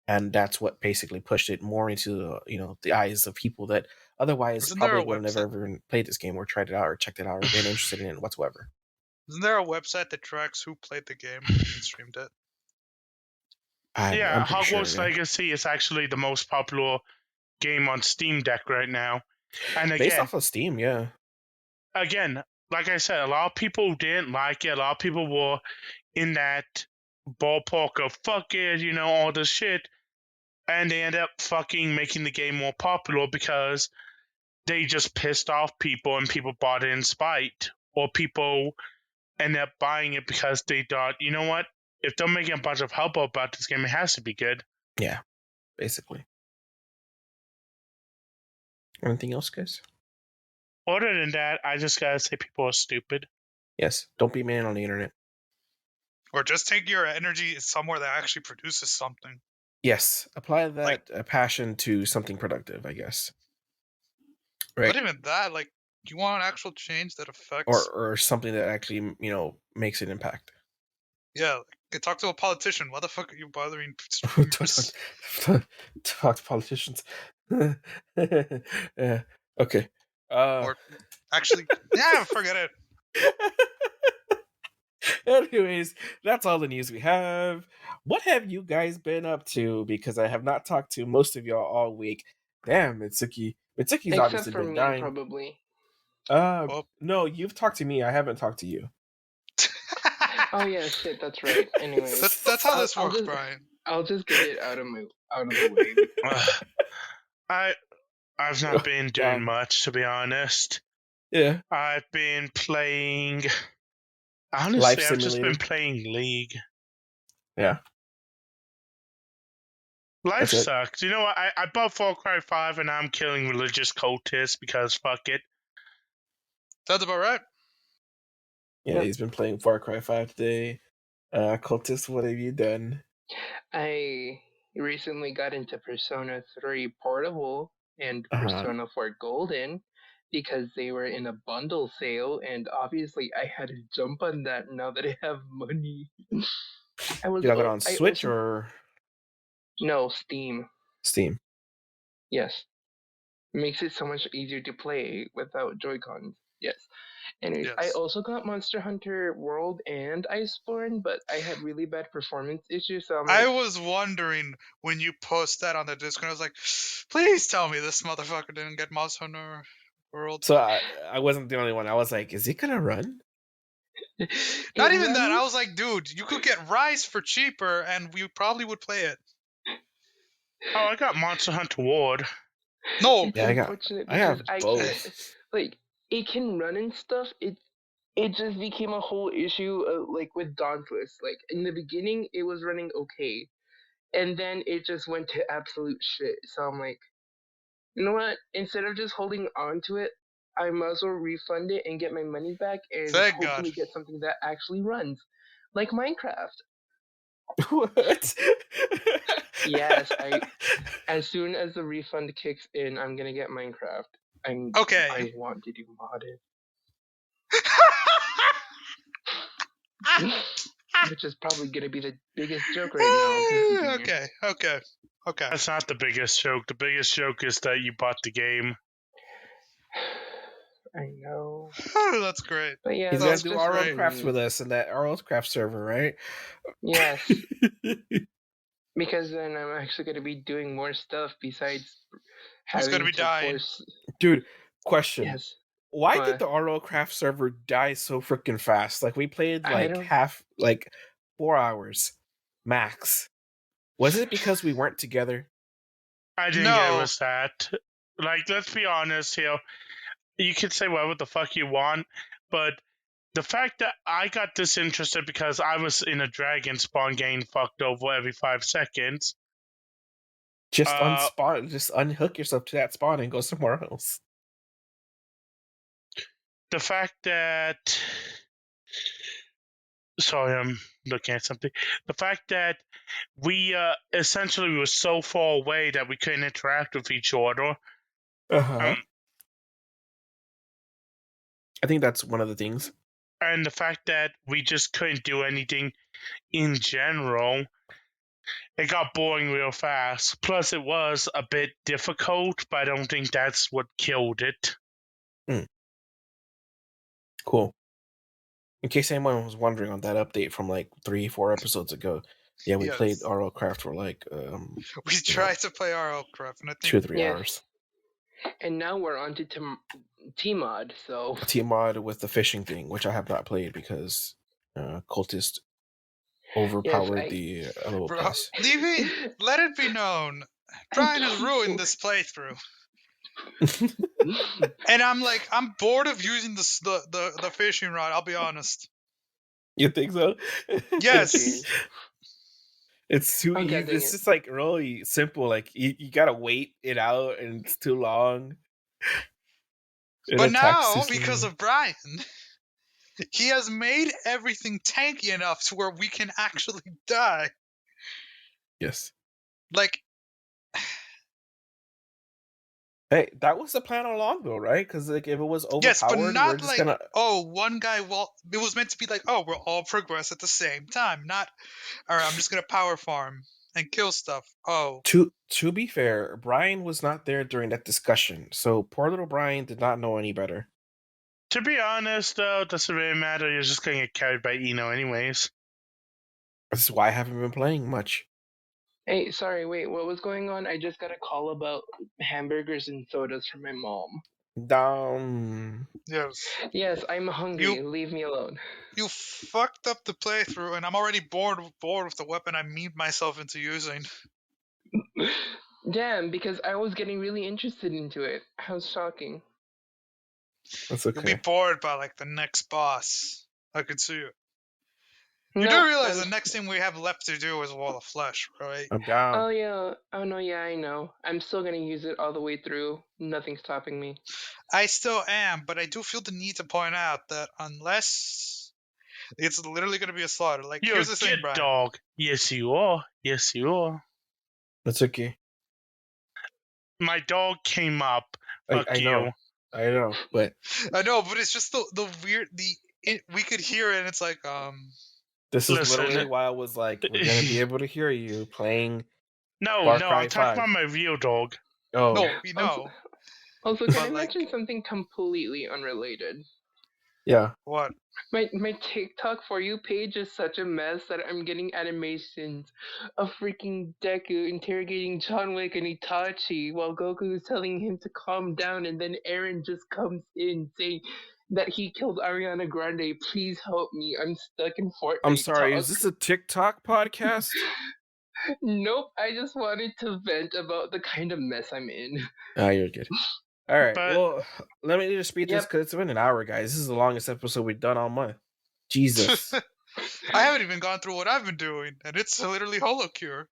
and that's what basically pushed it more into the eyes of people that otherwise Isn't there probably a would have never website? ever played this game or tried it out or checked it out or been interested in it whatsoever. Isn't there a website that tracks who played the game and streamed it? I'm pretty sure. Hogwarts Yeah. Legacy is actually the most popular game on Steam Deck right now. And Based again, off of Steam, yeah. like I said, a lot of people didn't like it. A lot of people were in that ballpark of fuck it, all this shit. And they end up fucking making the game more popular because they just pissed off people and people bought it in spite. Or people end up buying it because they thought, you know what? If they're making a bunch of hubbub about this game, it has to be good. Yeah, basically. Anything else, guys? Other than that, I just gotta say people are stupid. Yes. Don't be man on the internet. Or just take your energy somewhere that actually produces something. Yes. Apply that passion to something productive, I guess. Right. But even that, like, you want an actual change that affects, or something that actually makes an impact. Yeah, like, talk to a politician. Why the fuck are you bothering talk, streamers? talk to politicians. Yeah. Okay. Or actually, yeah, forget it. Anyways, that's all the news we have. What have you guys been up to? Because I have not talked to most of y'all all week. Damn, Mitsuki. Mitsuki's Except obviously for been me, dying. probably. Well, No, you've talked to me. I haven't talked to you. Oh yeah, shit, that's right. Anyways, that's how this I'll works, just, Brian. I'll just get it out of the way. I've not been doing Damn. much, to be honest. Yeah. I've been playing. Life Honestly, I've just Simulator. been playing League. Yeah. Life That's it. sucks. You know what? I bought Far Cry 5 and I'm killing religious cultists because fuck it. That's about right. Yeah, Yep. he's been playing Far Cry 5 today. Cultist, what have you done? I recently got into Persona 3 Portable and Persona 4 Golden because they were in a bundle sale, and obviously I had to jump on that now that I have money. You got it on Switch or No, Steam. Steam? Yes. Makes it so much easier to play without Joy-Cons. Yes. Anyways, I Yes. also got Monster Hunter World and Iceborne, but I had really bad performance issues, so I was wondering when you post that on the Discord, I was like, please tell me this motherfucker didn't get Monster Hunter World. So I wasn't the only one. I was like, is it gonna run? Not even that. I was like, dude, you could get Rise for cheaper, and we probably would play it. Oh, I got Monster Hunter World. No. It's Yeah, unfortunate I have because I both. can't, like, it can run and stuff. It just became a whole issue, like with Dauntless. Like in the beginning, it was running okay, and then it just went to absolute shit. So I'm like, you know what? Instead of just holding on to it, I might as well refund it and get my money back, and Thank God. hopefully get something that actually runs, like Minecraft. What? Yes, as soon as the refund kicks in, I'm gonna get Minecraft. Okay. I want to do modded. Which is probably gonna be the biggest joke right now. Okay. That's not the biggest joke. The biggest joke is that you bought the game. I know. That's great. But yeah, He's That's gonna do just RL great. crafts with us in that RL craft server, right? Yes. Because then I'm actually gonna be doing more stuff besides He's having gonna be to dying. force. Dude, question. Yes. Why What? did the RL craft server die so freaking fast? Like we played I don't- 4 hours max. Was it because we weren't together? I think No. it was that. Like, let's be honest here. You can say whatever the fuck you want, but the fact that I got disinterested because I was in a dragon spawn getting fucked over every 5 seconds. Just unspawn, just unhook yourself to that spawn and go somewhere else. The fact that. Sorry, I'm looking at something. The fact that we essentially were so far away that we couldn't interact with each other. I think that's one of the things. And the fact that we just couldn't do anything in general. it got boring real fast. Plus, it was a bit difficult, but I don't think that's what killed it. Cool. In case anyone was wondering on that update from like 3-4 episodes ago, yeah, we played Yes. RL Craft for like We tried to play RL Craft, and I think 2-3 Yes. hours. And now we're on to T-Mod, so... T-Mod with the fishing thing, which I have not played because Cultist overpowered the little Bro, place. let it be known, Brian has ruined this playthrough. And I'm bored of using the fishing rod, I'll be honest. You think so? Yes. It's too Oh, easy. God dang It's it. just like really simple. Like you gotta wait it out, and it's too long. But now, because of Brian, he has made everything tanky enough to where we can actually die. yes, Like, hey, that was the plan all along, though, right? Because like if it was overpowered, yes, but we're not just like, gonna. oh, one guy, well, it was meant to be like, oh, we'll all progress at the same time. Not, alright, I'm just gonna power farm and kill stuff. Oh. To be fair, Brian was not there during that discussion, so poor little Brian did not know any better. To be honest, though, it doesn't really matter. You're just going to get carried by Eno anyways. This is why I haven't been playing much. Hey, sorry, wait, what was going on? I just got a call about hamburgers and sodas from my mom. Down. Yes. Yes, I'm hungry. Leave me alone. You fucked up the playthrough, and I'm already bored with the weapon I memed myself into using. Damn, because I was getting really interested into it. How shocking. That's You'll be okay. bored by like the next boss. I can see it. You No, do realize the next thing we have left to do is Wall of Flesh, right? I'm down. Oh yeah. Oh no, yeah, I know. I'm still gonna use it all the way through. Nothing's stopping me. I still am, but I do feel the need to point out that unless it's literally going to be a slaughter. Like, You're here's a the thing, good Brian. dog. Yes, you are. Yes, you are. That's okay. My dog came up. Fuck I you. know. I know, but I know, but it's just the weird we could hear it, and it's like this is Listen. literally why I was like, we're gonna be able to hear you playing. No, Far no, Cry I'm talking 5. about my real dog. Oh, no, we know Also, can But, I like- mention something completely unrelated? yeah. what? My TikTok For You page is such a mess that I'm getting animations of freaking Deku interrogating John Wick and Itachi while Goku is telling him to calm down, and then Eren just comes in saying that he killed Ariana Grande. Please help me. I'm stuck in Fortnite. I'm sorry. talk. Is this a TikTok podcast? Nope. I just wanted to vent about the kind of mess I'm in. Ah, you're good. All right. But- Well, let me just speed this Yep. because it's been an hour, guys. This is the longest episode we've done all month. Jesus. I haven't even gone through what I've been doing, and it's literally Holocure.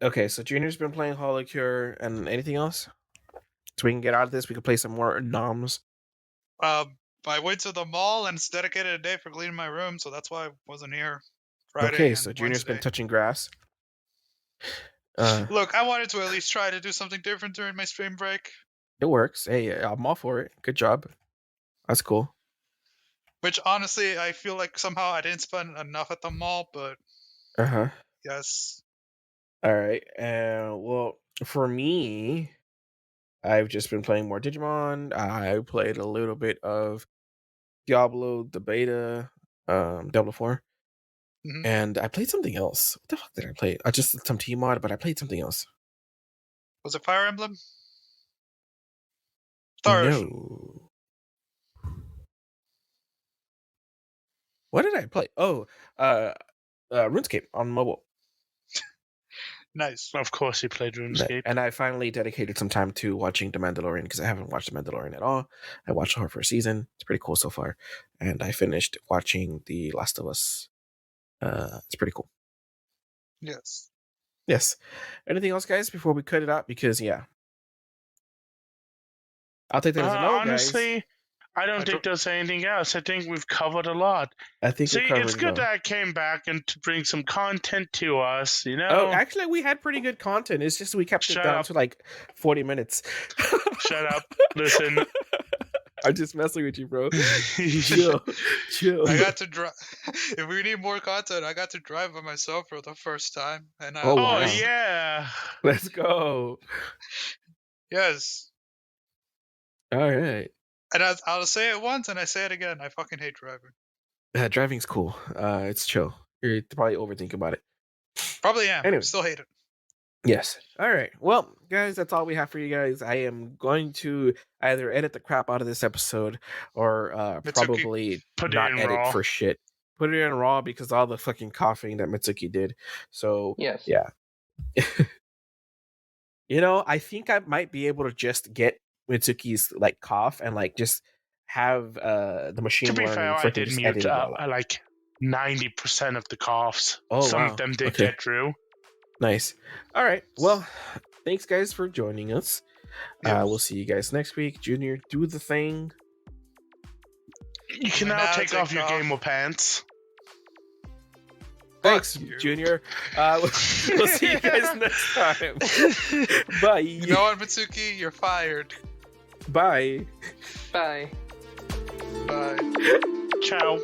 Okay, so Junior's been playing Holocure and anything else? So we can get out of this. We can play some more noms. I went to the mall and it's dedicated a day for cleaning my room, so that's why I wasn't here Friday. Okay, and so Junior's been Wednesday. touching grass. Look, I wanted to at least try to do something different during my stream break, It works. Hey, I'm all for it. Good job. That's cool. which honestly I feel like somehow I didn't spend enough at the mall, but Uh-huh. yes. All right. Well, for me, I've just been playing more Digimon. I played a little bit of Diablo, the beta, Diablo 4. Mhm. And I played something else. What the fuck did I play? I just some T-Mod, but I played something else. Was it Fire Emblem? Star Ocean. No. What did I play? Oh, RuneScape on mobile. Nice. Of course, he played RuneScape. And I finally dedicated some time to watching The Mandalorian because I haven't watched The Mandalorian at all. I watched the whole first season. It's pretty cool so far. And I finished watching The Last of Us. It's pretty cool. Yes. Yes. Anything else, guys, before we cut it out? Because, yeah. I'll take that as a no, honestly, guys. I don't think there's anything else. I think we've covered a lot. I think See, we're covered it's it good all. that I came back and to bring some content to us, you know? Oh, actually, we had pretty good content. It's just we kept it Shut down up. to like 40 minutes. Shut up. Listen, I'm just messing with you, bro. Chill. I got to drive. If we need more content, I got to drive by myself for the first time, and I Oh, Oh wow. yeah. Let's go. yes. All right. And I'll say it once, and I say it again. I fucking hate driving. Driving's cool. It's chill. You're probably overthinking about it. Probably am. Anyway. Still hate it. Yes. All right. Well, guys, that's all we have for you guys. I am going to either edit the crap out of this episode or Mitsuki, probably Put it not in edit raw. for shit. Put it in raw because all the fucking coughing that Mitsuki did. So, Yes. yeah. I think I might be able to just get Mitsuki's like cough and like just have the machine To be learning fair, I freaking did just mute edit it all out. like 90% of the coughs. Oh, Some wow. of them did Okay. get through. Nice. All right. Well, thanks guys for joining us. Yes. We'll see you guys next week. Junior, do the thing. You can now take off your gamer pants. Thanks, you. Junior. We'll see you guys next time. Bye. You know what, Mitsuki? You're fired. Bye. Bye. Bye. Ciao.